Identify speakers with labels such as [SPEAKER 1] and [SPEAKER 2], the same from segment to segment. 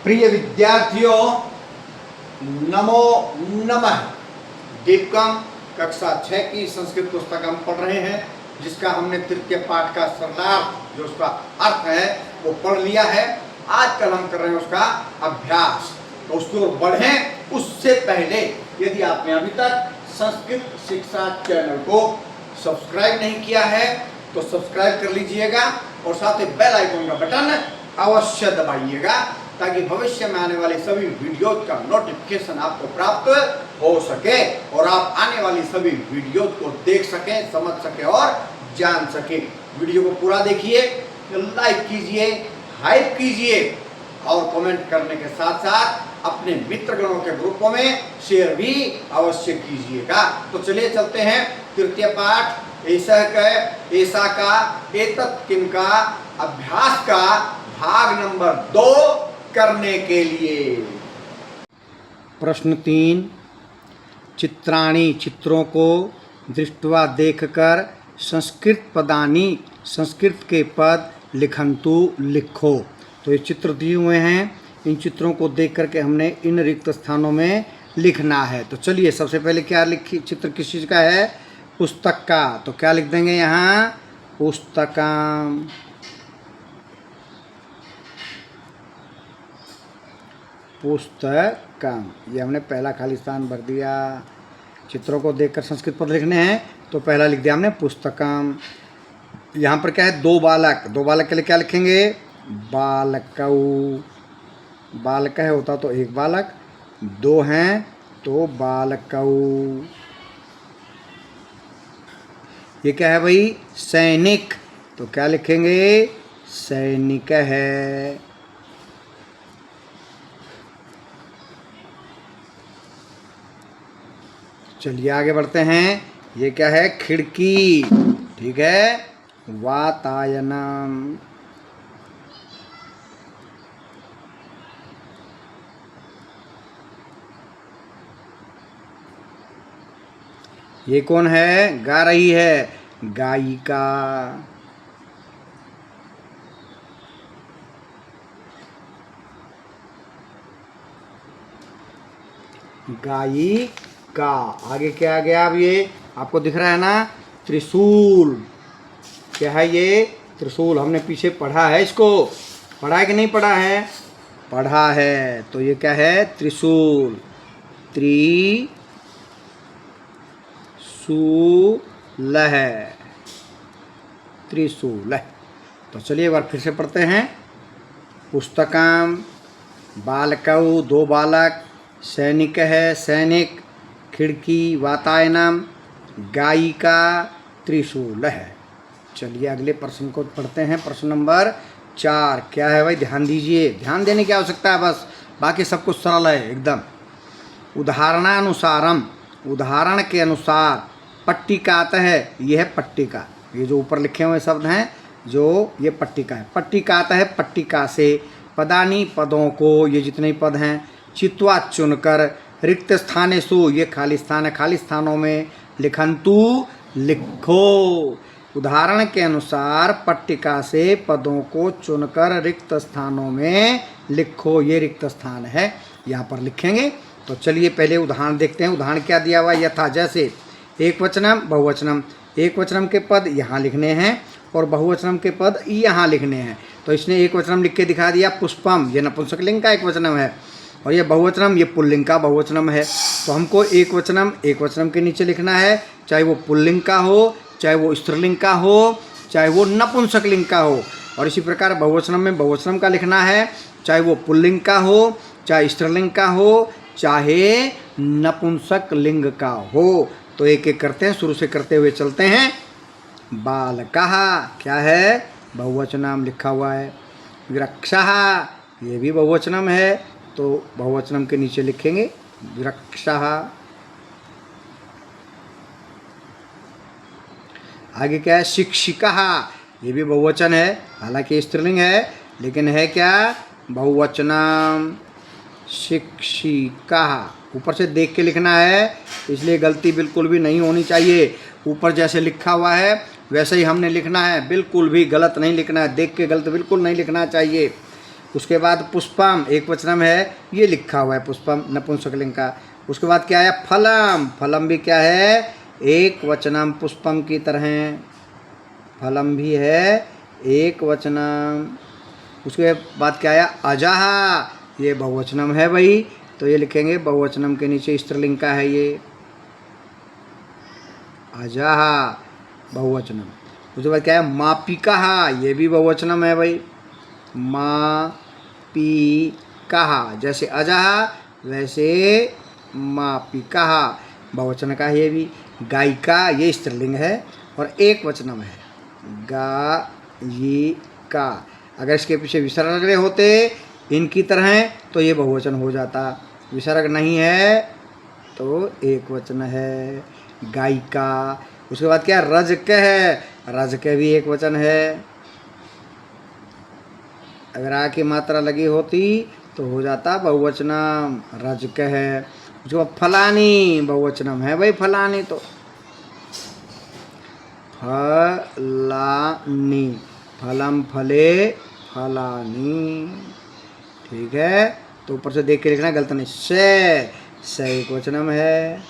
[SPEAKER 1] प्रिय विद्यार्थियों, नमो नमः। दीपकम कक्षा 6 की संस्कृत पुस्तक हम पढ़ रहे हैं, जिसका हमने तृतीय पाठ का सरलार्थ जो उसका अर्थ है वो पढ़ लिया है। आजकल हम कर रहे हैं उसका अभ्यास। तो उसकी ओर बढ़ें उससे पहले यदि आपने अभी तक संस्कृत शिक्षा चैनल को सब्सक्राइब नहीं किया है तो सब्सक्राइब कर लीजिएगा और साथ ही बेल आइकन का बटन अवश्य दबाइएगा, ताकि भविष्य में आने वाली सभी वीडियो का नोटिफिकेशन आपको प्राप्त हो सके और आप आने वाली सभी वीडियो को देख सकें, समझ सके और जान सके। वीडियो को पूरा देखिए, लाइक कीजिए, हाइप कीजिए और कमेंट करने के साथ साथ अपने मित्रगणों के ग्रुपों में शेयर भी अवश्य कीजिएगा। तो चलिए चलते हैं तृतीय पाठ ऐसा का एतत् किम का अभ्यास का भाग नंबर 2 करने के लिए। प्रश्न 3, चित्राणि चित्रों को दृष्ट्वा देखकर संस्कृत पदानि संस्कृत के पद लिखन्तु लिखो। तो ये चित्र दिए हुए हैं, इन चित्रों को देख करके हमने इन रिक्त स्थानों में लिखना है। तो चलिए सबसे पहले क्या लिखी, चित्र किस चीज़ का है? पुस्तक का। तो क्या लिख देंगे यहाँ? पुस्तकम। पुस्तकम, ये हमने पहला खाली स्थान भर दिया। चित्रों को देखकर संस्कृत पद लिखने हैं तो पहला लिख दिया हमने पुस्तकम। यहाँ पर क्या है? दो बालक के लिए क्या लिखेंगे? बालकौ। बालक है होता तो एक बालक, दो हैं तो बालकौ। ये क्या है भाई? सैनिक। तो क्या लिखेंगे? सैनिक है। चलिए आगे बढ़ते हैं। ये क्या है? खिड़की। ठीक है, वातायनम। ये कौन है? गा रही है, गायिका। गायिका। आगे क्या आ गया? अब ये आपको दिख रहा है ना? त्रिशूल। क्या है ये? त्रिशूल। हमने पीछे पढ़ा है इसको, पढ़ा है कि नहीं पढ़ा है? पढ़ा है। तो ये क्या है? त्रिशूल। त्रिशूल है, त्रिशूल है। तो चलिए एक बार फिर से पढ़ते हैं। पुस्तकम, बालकौ दो बालक, सैनिक है सैनिक, खिड़की वातायनम, गायिका, त्रिशूल है। चलिए अगले प्रश्न को पढ़ते हैं। प्रश्न नंबर 4 क्या है भाई? ध्यान दीजिए, ध्यान देने की आवश्यकता है बस, बाकी सब कुछ सरल है एकदम। उदाहरणानुसारम, उदाहरण के अनुसार। पट्टिकात है, ये है पट्टिका। ये जो ऊपर लिखे हुए शब्द हैं जो ये पट्टिका है। पट्टिकात है, पट्टिका से। पदानी पदों को, ये जितने पद हैं, चित्वा चुनकर, रिक्त स्थानेषु, ये खाली स्थान है, खाली स्थानों में, लिखन्तु लिखो। उदाहरण के अनुसार पट्टिका से पदों को चुनकर रिक्त स्थानों में लिखो। ये रिक्त स्थान है, यहाँ पर लिखेंगे। तो चलिए पहले उदाहरण देखते हैं। उदाहरण क्या दिया हुआ? यथा जैसे एक वचनम बहुवचनम। एक वचनम के पद यहाँ लिखने हैं और बहुवचनम के पद यहाँ लिखने हैं। तो इसने एक वचनम लिख के दिखा दिया, पुष्पम। ये नपुंसकलिंग का एक वचनम है और ये बहुवचनम, ये पुल्लिंग का बहुवचनम है। तो हमको एक वचनम के नीचे लिखना है, चाहे वो पुल्लिंग का हो, चाहे वो स्त्रीलिंग का हो, चाहे वो नपुंसकलिंग का हो। और इसी प्रकार बहुवचनम में बहुवचनम का लिखना है, चाहे वो पुल्लिंग का हो, चाहे स्त्रीलिंग का हो, चाहे नपुंसक लिंग का हो। तो एक एक करते हैं, शुरू से करते हुए चलते हैं। बालकः क्या है? बहुवचनम लिखा हुआ है। वृक्षः, ये भी बहुवचनम है, तो बहुवचनम के नीचे लिखेंगे वृक्षः। आगे क्या है? शिक्षिका, ये भी बहुवचन है, हालांकि स्त्रीलिंग है लेकिन है क्या? बहुवचनम। शिक्षिका, ऊपर से देख के लिखना है, इसलिए गलती बिल्कुल भी नहीं होनी चाहिए। ऊपर जैसे लिखा हुआ है वैसे ही हमने लिखना है, बिल्कुल भी गलत नहीं लिखना है। देख के गलत बिल्कुल नहीं लिखना चाहिए।
[SPEAKER 2] उसके बाद पुष्पम एक वचनम है, ये लिखा हुआ है पुष्पम नपुंसकलिंग का। उसके बाद क्या है, फलम, फलम भी क्या है, एक वचनम पुष्पम की तरह, फलम भी है एक वचनम। उसके बाद क्या आया, अजहा, ये बहुवचनम है भाई, तो ये लिखेंगे बहुवचनम के नीचे स्त्रीलिंग का है ये, अजहा बहुवचनम। उसके बाद क्या है, मापिका, ये भी बहुवचनम है भाई, मापिका, जैसे अजहा वैसे मापिका, बहुवचन का है ये भी। गायिका, ये स्त्रीलिंग है और एक वचनम है, गायिका। अगर इसके पीछे विसर्ग होते इनकी तरह तो ये बहुवचन हो जाता, विसर्ग नहीं है तो एक वचन है, गायिका। उसके बाद क्या, रजक है, रजक भी एक वचन है, अगर आ की मात्रा लगी होती तो हो जाता बहुवचनम, रजक है। उसके बाद फलानी, बहुवचनम है भाई फलानी, तो फलानी, फलम फले फलानी, ठीक है। तो ऊपर से देख के लिखना, गलत नहीं, से एक वचनम है।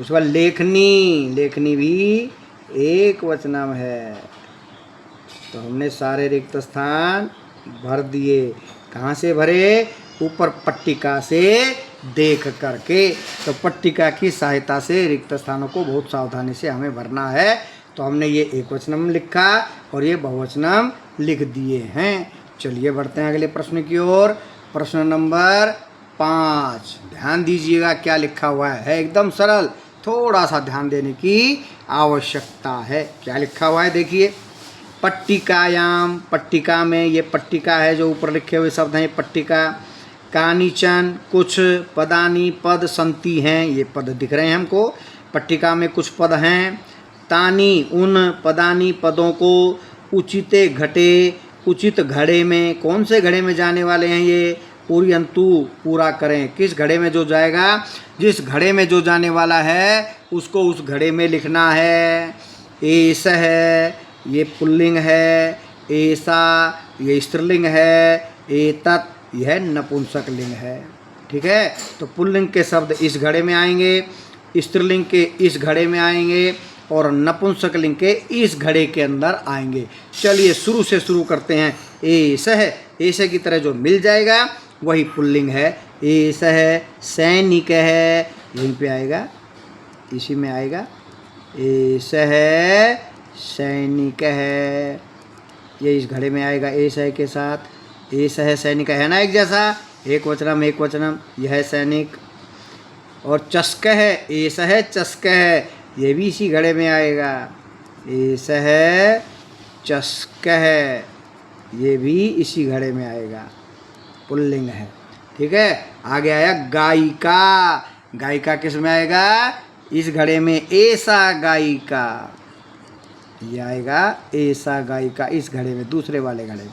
[SPEAKER 2] उसके बाद लेखनी, लेखनी भी एक वचनम है। तो हमने सारे रिक्त स्थान भर दिए, कहाँ से भरे, ऊपर पट्टिका से देख करके। तो पट्टिका की सहायता से रिक्त स्थानों को बहुत सावधानी से हमें भरना है। तो हमने ये एक वचनम लिखा और ये बहुवचनम लिख दिए हैं। चलिए बढ़ते हैं अगले प्रश्न की ओर। प्रश्न नंबर 5, ध्यान दीजिएगा क्या लिखा हुआ है, एकदम सरल, थोड़ा सा ध्यान देने की आवश्यकता है। क्या लिखा हुआ है देखिए, पट्टिकायाम, पट्टिका में, ये पट्टिका है जो ऊपर लिखे हुए शब्द हैं, ये पट्टिका। कानिचन, कुछ, पदानी, पद संति हैं, ये पद दिख रहे हैं हमको, पट्टिका में कुछ पद हैं। तानी, उन पदानी पदों को, उचिते घटे, उचित घड़े में, कौन से घड़े में जाने वाले हैं ये, पूर्यंतु, पूरा करें, किस घड़े में जो जाएगा, जिस घड़े में जो जाने वाला है उसको उस घड़े में लिखना है। एस है, ये पुल्लिंग है, ऐसा ये स्त्रीलिंग है, एतत् यह नपुंसकलिंग है, ठीक है। तो पुल्लिंग के शब्द इस घड़े में आएंगे, स्त्रीलिंग के इस घड़े में आएंगे और नपुंसकलिंग के इस घड़े के अंदर आएंगे। चलिए शुरू से शुरू करते हैं। एस है, ऐसे की तरह जो मिल जाएगा वही पुल्लिंग है। एस है, सैनिक है, यहीं पे आएगा, इसी में आएगा। एस है, सैनिक है, ये इस घड़े में आएगा एस है के साथ। एस है, सैनिक है ना एक जैसा, एक वचनम एक वचनम, यह है सैनिक। और चस्क है, एस है, चस्क है, ये भी इसी घड़े में आएगा। एस है, चस्क है, ये भी इसी घड़े में आएगा, पुल्लिंग है, ठीक है। आगे आया गायिका, गायिका किस में आएगा, इस घड़े में, ऐसा गायिका, ये आएगा ऐसा गायिका, इस घड़े में, दूसरे वाले घड़े में,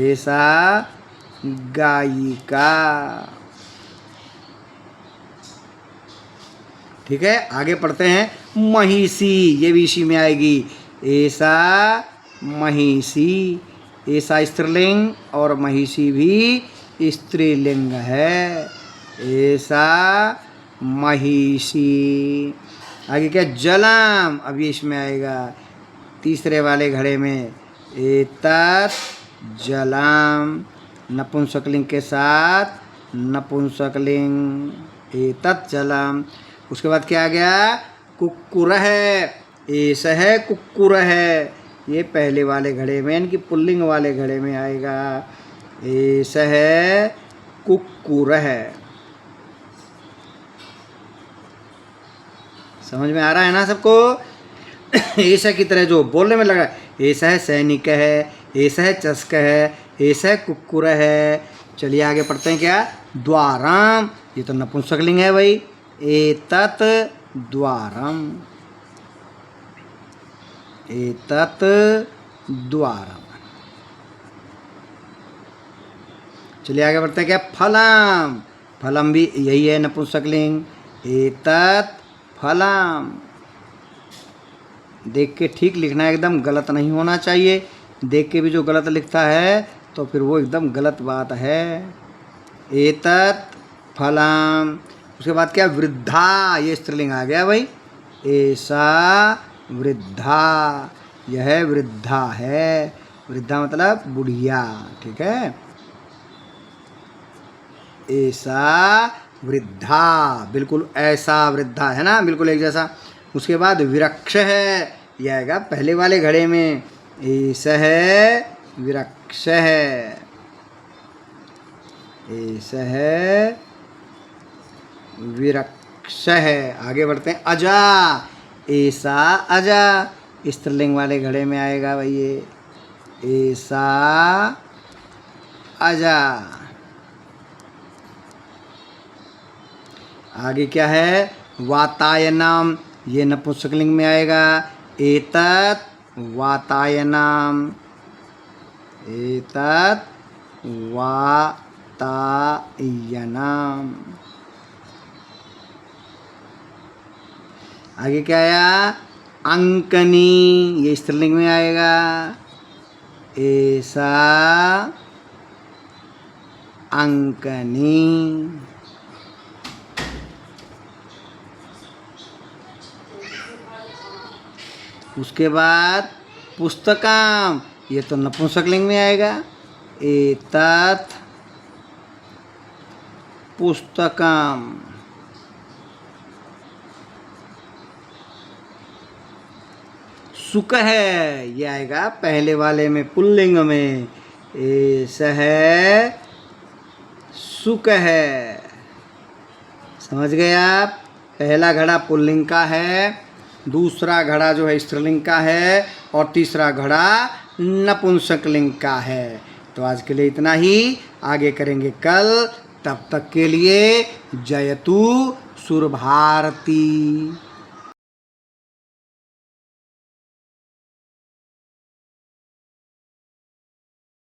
[SPEAKER 2] ऐसा गायिका, ठीक है। आगे पढ़ते हैं, महिषी, ये भी इसी में आएगी, ऐसा महिषी, ऐसा स्त्रीलिंग और महिषी भी स्त्रीलिंग है, ऐसा महिषी। आगे क्या, जलम, अभी इसमें आएगा तीसरे वाले घड़े में, एतत् जलम, नपुंसकलिंग के साथ नपुंसकलिंग, एतत् जलम। उसके बाद क्या आ गया, कुक्कुर है, एस है, कुक्कुर है, ये पहले वाले घड़े में, यानी कि पुल्लिंग वाले घड़े में आएगा। एस है, कुक्कुर है, समझ में आ रहा है ना सबको। ऐसा की तरह जो बोलने में लगा, ऐसा है सैनिक है, ऐसा है चस्क है, ऐसा है कुक्कुर है। चलिए आगे पढ़ते हैं, क्या, द्वारम, ये तो नपुंसकलिंग है भाई, एतत् द्वारम, एतत् द्वारम। चलिए आगे बढ़ते हैं, क्या, फलम, फलम भी यही है नपुंसकलिंग, एतत् फलम। देख के ठीक लिखना, एकदम गलत नहीं होना चाहिए। देख के भी जो गलत लिखता है तो फिर वो एकदम गलत बात है। एतत् फलम, उसके बाद क्या, वृद्धा, ये स्त्रीलिंग आ गया भाई। ऐसा वृद्धा, यह वृद्धा है। वृद्धा मतलब बुढ़िया, ठीक है। ऐसा वृद्धा, बिल्कुल ऐसा वृद्धा है ना, बिल्कुल एक जैसा। उसके बाद विरक्ष है, यह आएगा पहले वाले घड़े में। ऐसा है विरक्ष है, ऐसा है विरक्ष है। आगे बढ़ते हैं। अजा, ऐसा अजा, स्त्रीलिंग वाले घड़े में आएगा भाई ये। ऐसा अजा। आगे क्या है, वातायनम, ये नपुंसकलिंग में आएगा। एतत् वातायनम, एतत् वातायनम। आगे क्या आया, अंकनी, ये स्त्रीलिंग में आएगा। ऐसा अंकनी। उसके बाद पुस्तकम, ये तो नपुंसकलिंग में आएगा। एतत् पुस्तकम। सुक है, ये आएगा पहले वाले में पुल्लिंग में। ऐसा है सुक है। समझ गए आप, पहला घड़ा पुल्लिंग का है, दूसरा घड़ा जो है स्त्रीलिंग का है, और तीसरा घड़ा नपुंसकलिंग का है। तो आज के लिए इतना ही, आगे करेंगे कल। तब तक के लिए जयतु सुरभारती।